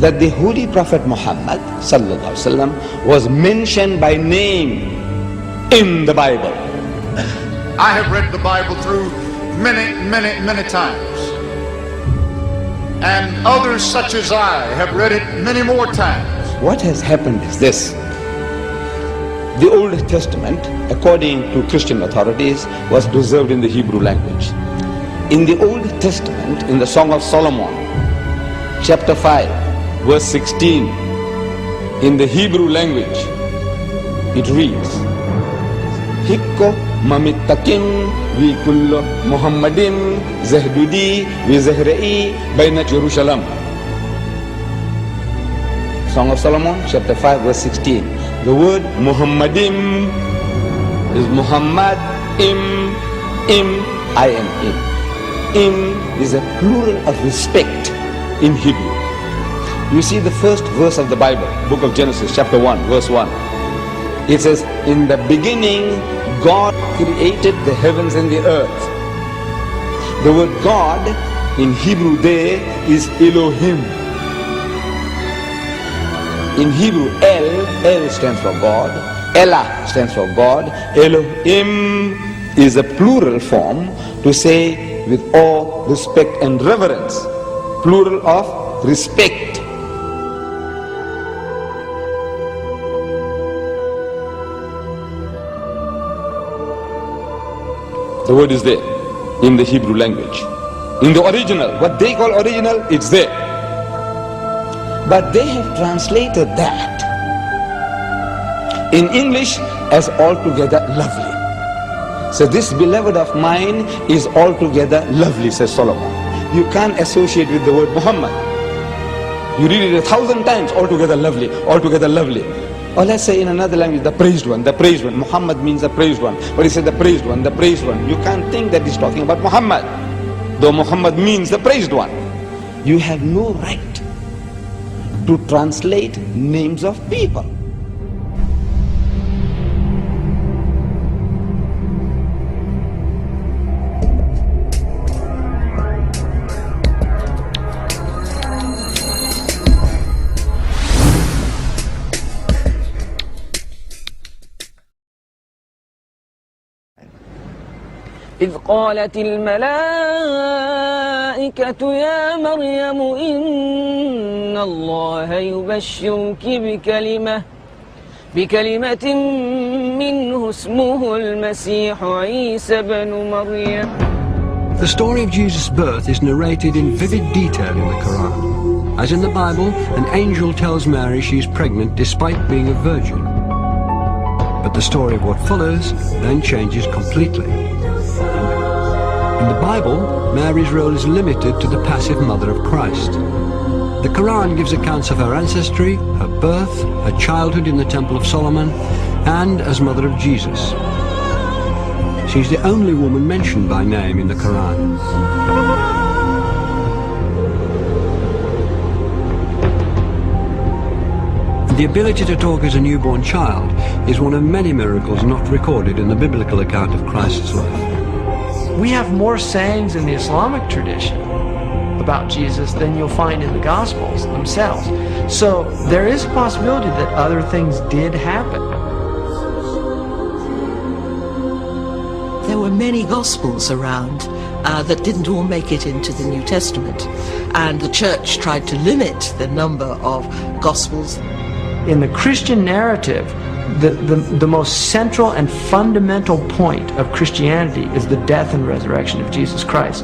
that the Holy Prophet Muhammad sallallahu alaihi wasallam was mentioned by name in the Bible. I have read the Bible through many times. And others such as I have read it many more times. What has happened is this. The Old Testament, according to Christian authorities, was preserved in the Hebrew language. In the Old Testament, in the Song of Solomon, chapter 5, verse 16, in the Hebrew language, it reads, Hikko mamittakim vi kullo Muhammadin zahdudi vi zahra'i bainat Jerusalem. Song of Solomon, chapter 5, verse 16. The word Muhammadim is Muhammad, im, I am im. Im is a plural of respect in Hebrew. You see the first verse of the Bible, book of Genesis, chapter 1, verse 1. It says, in the beginning, God created the heavens and the earth. The word God in Hebrew there is Elohim. In Hebrew, El stands for God, Elah stands for God, Elohim is a plural form to say with awe, respect and reverence, plural of respect. The word is there in the Hebrew language. In the original, what they call original, it's there. But they have translated that in English as altogether lovely. So this beloved of mine is altogether lovely, says Solomon. You can't associate with the word Muhammad. You read it 1,000 times, altogether lovely, altogether lovely. Or let's say in another language, the praised one, the praised one. Muhammad means the praised one. But he said the praised one, the praised one. You can't think that he's talking about Muhammad, though Muhammad means the praised one. You have no right to translate names of people. إذ قالت الملائكة يا مريم إن الله يبشرك بكلمة منه اسمه المسيح عيسى بن مريم. The story of Jesus' birth is narrated in vivid detail in the Quran. As in the Bible, an angel tells Mary she is pregnant despite being a virgin. But the story of what follows then changes completely. In the Bible, Mary's role is limited to the passive mother of Christ. The Quran gives accounts of her ancestry, her birth, her childhood in the Temple of Solomon, and as mother of Jesus. She's the only woman mentioned by name in the Quran. The ability to talk as a newborn child is one of many miracles not recorded in the biblical account of Christ's life. We have more sayings in the Islamic tradition about Jesus than you'll find in the Gospels themselves. So there is a possibility that other things did happen. There were many Gospels around that didn't all make it into the New Testament. And the church tried to limit the number of Gospels. In the Christian narrative, the most central and fundamental point of Christianity is the death and resurrection of Jesus Christ.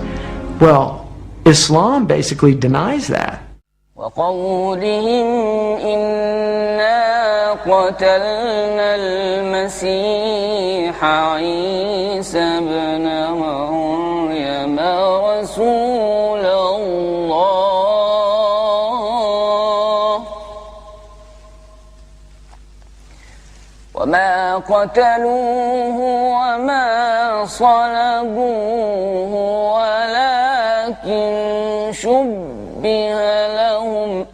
Well, Islam basically denies that. وقولهم إنا قتلنا المسيح عيسى بن مريم رسول الله وما قتلوه وما صلبوه ولكن شبه لهم.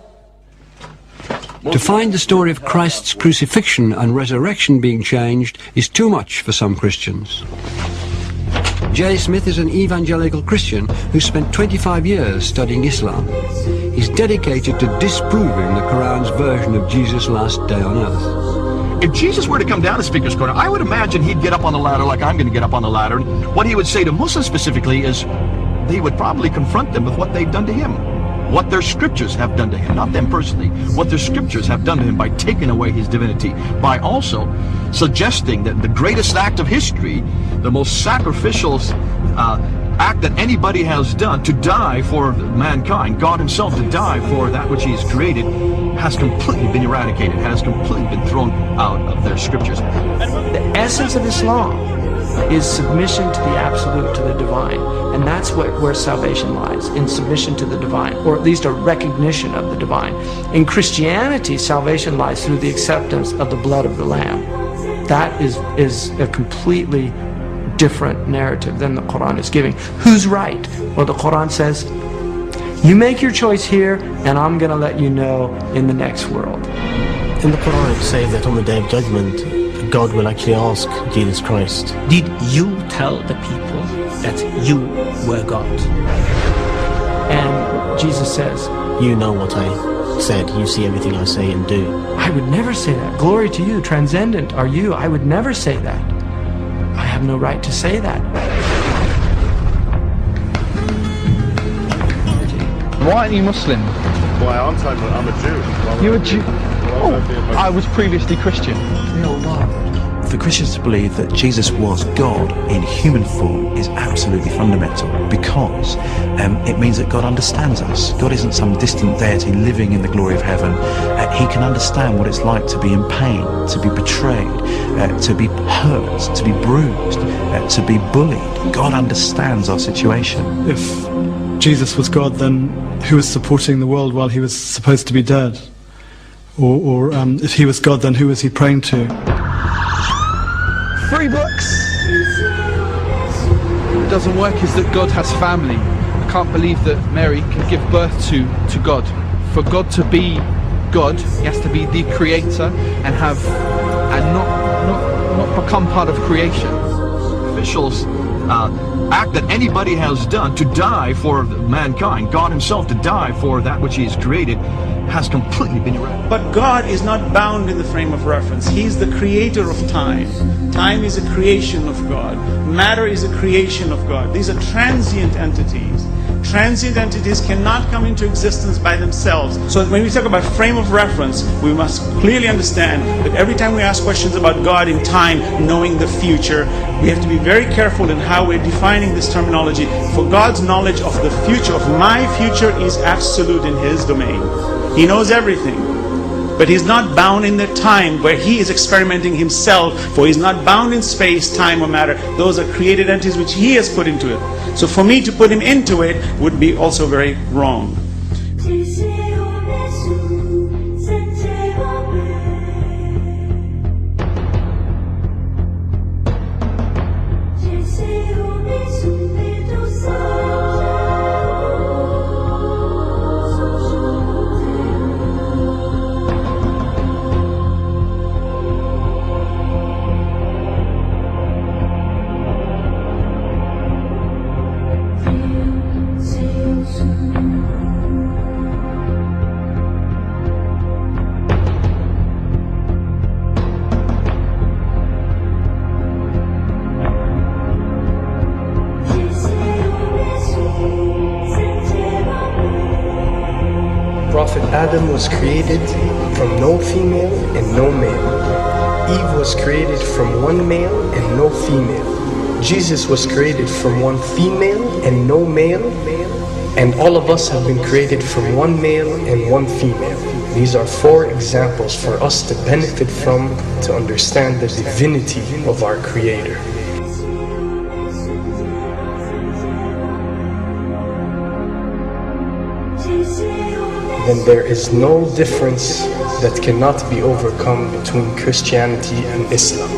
To find the story of Christ's crucifixion and resurrection being changed is too much for some Christians. J. Smith is an evangelical Christian who spent 25 years studying Islam. He is dedicated to disproving the Quran's version of Jesus' last day on earth. If Jesus were to come down to Speaker's Corner, I would imagine he'd get up on the ladder like I'm going to get up on the ladder. And what he would say to Muslims specifically is they would probably confront them with what they've done to him, what their scriptures have done to him, not them personally, what their scriptures have done to him by taking away his divinity, by also suggesting that the greatest act of history, the most sacrificial act that anybody has done, to die for mankind, God himself to die for that which he's created, has completely been eradicated, has completely been thrown out of their scriptures. The essence of Islam is submission to the absolute, to the divine. And that's where salvation lies, in submission to the divine, or at least a recognition of the divine. In Christianity, salvation lies through the acceptance of the blood of the Lamb. That is a completely different narrative than the Quran is giving. Who's right? Well, the Quran says, you make your choice here, and I'm going to let you know in the next world. In the Quran it says that on the Day of Judgment, God will actually ask Jesus Christ, did you tell the people that you were God? And Jesus says, you know what I said, you see everything I say and do. I would never say that. Glory to you, transcendent are you. I would never say that. I have no right to say that. Why aren't you Muslim? Why aren't I? I'm a Jew. You're a Jew? Oh, I was previously Christian. For Christians to believe that Jesus was God in human form is absolutely fundamental, because it means that God understands us. God isn't some distant deity living in the glory of heaven. He can understand what it's like to be in pain, to be betrayed, to be hurt, to be bruised, to be bullied. God understands our situation. If Jesus was God, then who was supporting the world while he was supposed to be dead? Or if he was God, then who was he praying to? 3 books. What doesn't work is that God has family. I can't believe that Mary can give birth to God. For God to be God, he has to be the creator and not become part of creation. Officials act that anybody has done to die for mankind, God himself to die for that which he has created, has completely been eradicated. But God is not bound in the frame of reference. He's the creator of time. Time is a creation of God. Matter is a creation of God. These are transient entities. Transient entities cannot come into existence by themselves. So when we talk about frame of reference, we must clearly understand that every time we ask questions about God in time, knowing the future, we have to be very careful in how we're defining this terminology. For God's knowledge of the future, of my future, is absolute in his domain. He knows everything. But he's not bound in the time where he is experimenting himself, for he's not bound in space, time, or matter. Those are created entities which he has put into it. So for me to put him into it would be also very wrong. Prophet Adam was created from no female and no male. Eve was created from one male and no female. Jesus was created from one female and no male. And all of us have been created from one male and one female. These are 4 examples for us to benefit from, to understand the divinity of our Creator. Then there is no difference that cannot be overcome between Christianity and Islam.